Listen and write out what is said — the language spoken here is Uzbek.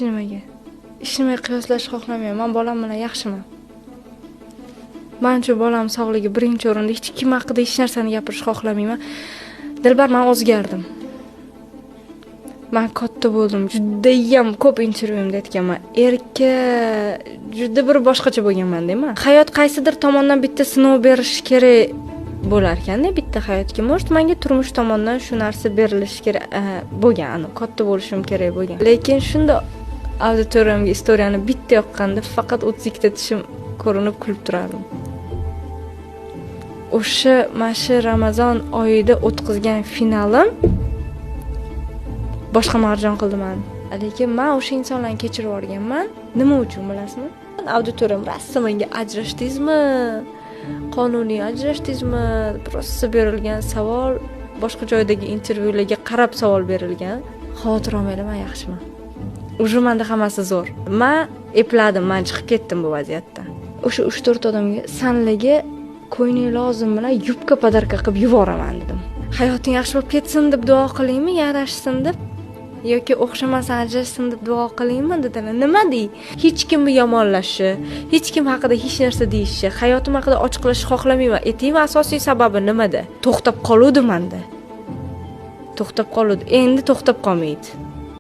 nimaga? Ish nimaga qiyoslashni xohlamayman. Men bolam bilan yaxshiman. Men uchun bolam sog'ligi birinchi o'rinda. Hech kim haqida hech narsani gapirishni xohlamayman. Dilbar, men o'zgardim. Men katta bo'ldim. Judayam ko'p intervyuimda aytganman. Erka juda bir boshqacha bo'lganman-da men. Hayot qaysidir tomondan bitta sinov berish kerak bo'lar ekan-da bitta hayotga. Может, menga turmush tomonidan shu narsa berilishi kerak bo'lgan, katta bo'lishim kerak bo'lgan. Lekin shunda auditoriyamga istoriyani bitta yoqqanda faqat 32 ta tishim ko'rinib kulib turardim. O'sha mana Ramazon oyida o'tkazgan finalim boshqa marjon qildi meni. Lekin men o'sha insonlarni kechirib yuborganman. Nima uchun bilasizmi? Auditoriyam rasmiga ajrashdingizmi? Qonuniy ajrashdingizmi? Просто berilgan savol boshqa joydagi intervyularga qarab savol berilgan. Xavotir olmayman, men yaxshiman. Uje menda hammasi zo'r. Men epladim, men chiqib ketdim bu vaziyatdan. O'sha 3-4 odamga sanliga ko'yning lozim bilan yubka podarka qilib yuboraman dedim. Hayoting yaxshi bo'lib ketsin deb duo qilingmi, yarashsin deb yoki o'xshamasdan ajrashsin deb duo qilingmi dedilar. Nima dey? Hech kimni yomonlashi, hech kim haqida hech narsa deyishi, hayotim haqida ochiqlashni xohlamayman. Ayting, asosiy sababi nimada? To'xtab qoluvdi menda. To'xtab qoluvdi. Endi to'xtab qolmaydi.